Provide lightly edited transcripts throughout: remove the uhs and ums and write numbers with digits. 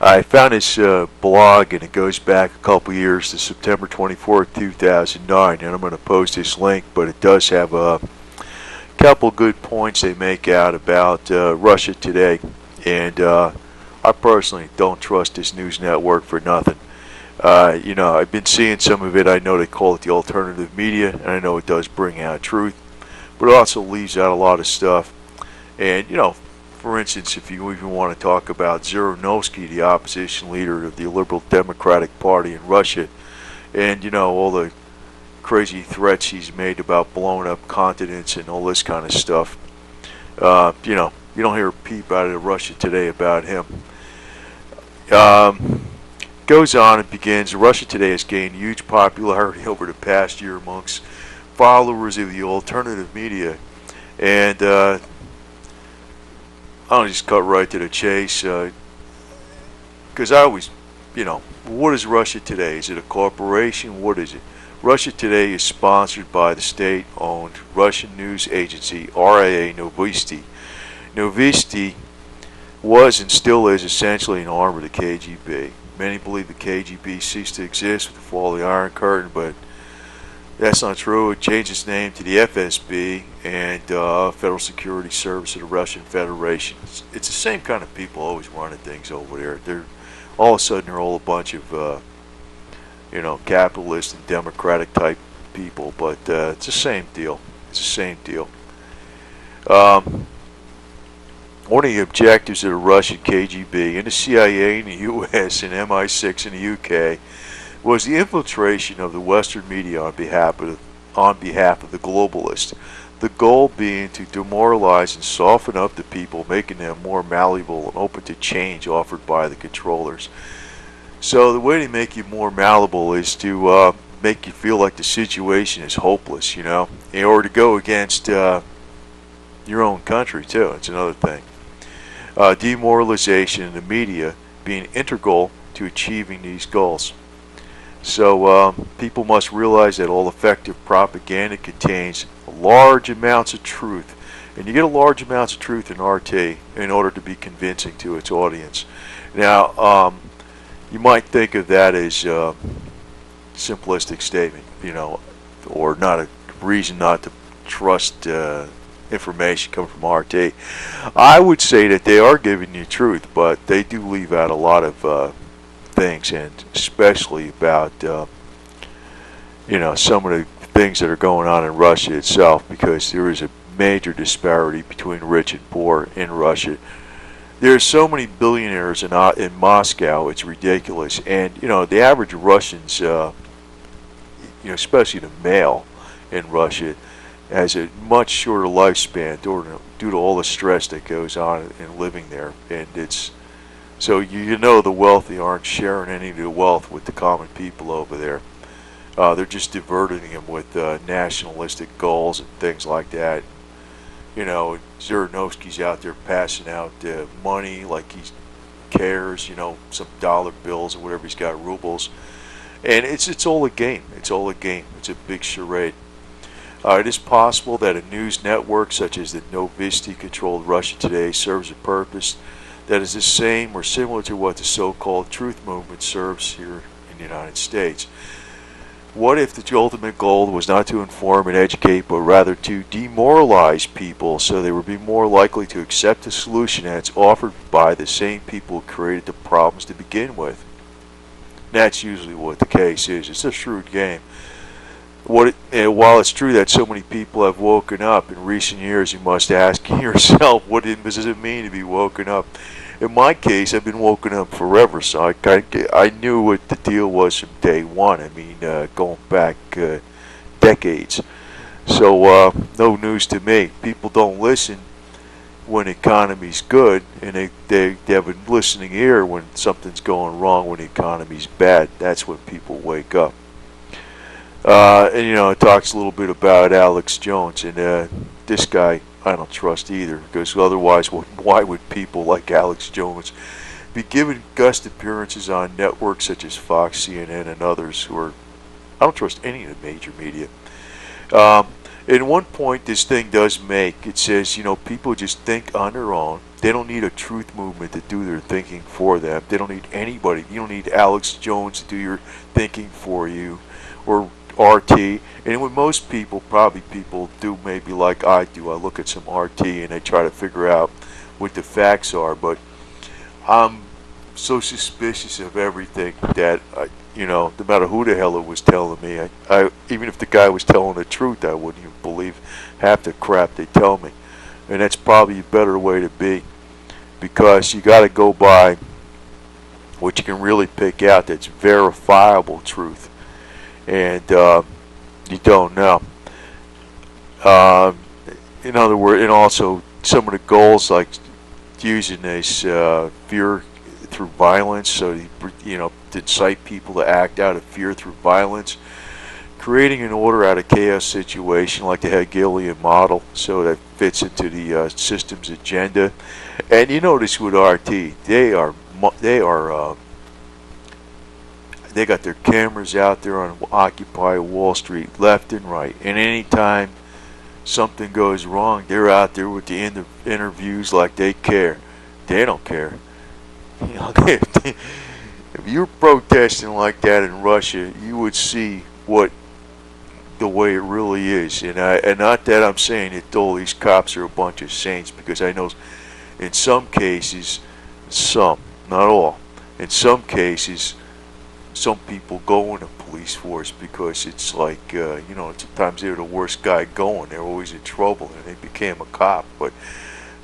I found this blog, and it goes back a couple years to September 24th, 2009, and I'm going to post this link, but it does have a couple good points they make out about Russia Today, and I personally don't trust this news network for nothing. I've been seeing some of it. I know they call it the alternative media, and I know it does bring out truth, but it also leaves out a lot of stuff. And, for instance, if you even want to talk about Zhirinovsky, the opposition leader of the Liberal Democratic Party in Russia, and, all the crazy threats he's made about blowing up continents and all this kind of stuff, you don't hear a peep out of Russia Today about him. Goes on and begins, Russia Today has gained huge popularity over the past year amongst followers of the alternative media. And I'll just cut right to the chase, because I always, what is Russia Today? Is it a corporation? What is it? Russia Today is sponsored by the state-owned Russian news agency RIA Novosti. Novosti was and still is essentially an arm of the KGB. Many believe the KGB ceased to exist with the fall of the Iron Curtain, but that's not true. It changed its name to the FSB and Federal Security Service of the Russian Federation. It's the same kind of people always running things over there. They're all of a sudden they're all a bunch of capitalist and democratic type people, but it's the same deal. It's the same deal. One of the objectives of the Russian KGB and the CIA in the U.S. and MI6 in the UK was the infiltration of the Western media on behalf of the globalists. The goal being to demoralize and soften up the people, making them more malleable and open to change offered by the controllers. So the way to make you more malleable is to make you feel like the situation is hopeless, in order to go against your own country too. It's another thing. Demoralization in the media being integral to achieving these goals. So people must realize that all effective propaganda contains large amounts of truth, and you get a large amounts of truth in RT in order to be convincing to its audience. Now, you might think of that as a simplistic statement, or not a reason not to trust information coming from RT. I would say that they are giving you truth, but they do leave out a lot of things, and especially about some of the things that are going on in Russia itself, because there is a major disparity between rich and poor in Russia. There's so many billionaires in Moscow, it's ridiculous. And the average Russians, especially the male in Russia, has a much shorter lifespan due to all the stress that goes on in living there. And it's so the wealthy aren't sharing any of the wealth with the common people over there. They're just diverting them with nationalistic goals and things like that. Zhirinovsky's out there passing out money like he cares, some dollar bills or whatever he's got, rubles. And it's all a game. It's all a game. It's a big charade. It is possible that a news network such as the Novosti-controlled Russia Today serves a purpose that is the same or similar to what the so-called truth movement serves here in the United States. What if the ultimate goal was not to inform and educate, but rather to demoralize people so they would be more likely to accept the solution that's offered by the same people who created the problems to begin with? That's usually what the case is. It's a shrewd game. While it's true that so many people have woken up in recent years, you must ask yourself, what does it mean to be woken up? In my case, I've been woken up forever, so I knew what the deal was from day one. I mean, going back decades. So no news to me. People don't listen when the economy's good, and they have a listening ear when something's going wrong, when the economy's bad. That's when people wake up. And it talks a little bit about Alex Jones, and this guy I don't trust either, because otherwise why would people like Alex Jones be given guest appearances on networks such as Fox, CNN, and others I don't trust any of the major media. At one point, this thing does make it says, people just think on their own. They don't need a truth movement to do their thinking for them. They don't need anybody. You don't need Alex Jones to do your thinking for you, or RT. And with most people, probably people do maybe like I do. I look at some RT and I try to figure out what the facts are. But I'm so suspicious of everything that no matter who the hell it was telling me, I even if the guy was telling the truth, I wouldn't even believe half the crap they tell me. And that's probably a better way to be, because you got to go by what you can really pick out that's verifiable truth, and you don't know. In other words, and also some of the goals, like using this fear through violence, so to incite people to act out of fear through violence, creating an order out of chaos situation like the Hegelian model, so that fits into the system's agenda. And you notice with RT, they got their cameras out there on Occupy Wall Street left and right, and anytime something goes wrong, they're out there with the interviews like they care. They don't care. If you're protesting like that in Russia, you would see what the way it really is. And not that I'm saying that all these cops are a bunch of saints, because I know in some cases, some, not all, in some cases, some people go in the police force because it's like, sometimes they're the worst guy going. They're always in trouble, and they became a cop. But,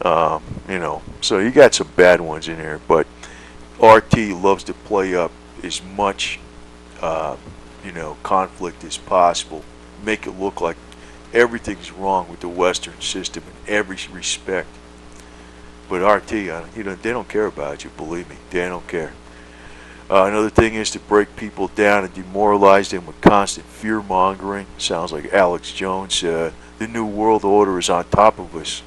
so you got some bad ones in there. But RT loves to play up as much, conflict as possible. Make it look like everything's wrong with the Western system in every respect. But RT, they don't care about you, believe me. They don't care. Another thing is to break people down and demoralize them with constant fear-mongering. Sounds like Alex Jones. The New World Order is on top of us.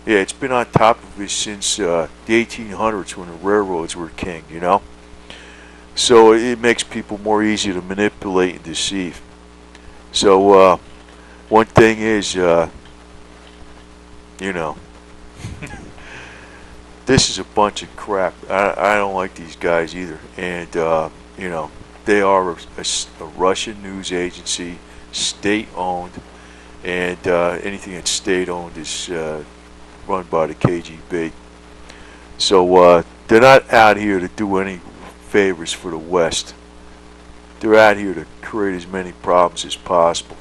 Yeah, it's been on top of us since the 1800s, when the railroads were king, So it makes people more easy to manipulate and deceive. So one thing is, this is a bunch of crap. I don't like these guys either. And, they are a Russian news agency, state-owned, and anything that's state-owned is run by the KGB. So they're not out here to do any favors for the West. They're out here to create as many problems as possible.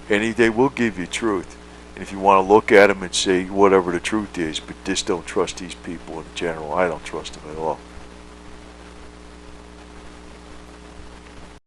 And they will give you truth. And if you want to look at them and say whatever the truth is, but just don't trust these people in general. I don't trust them at all.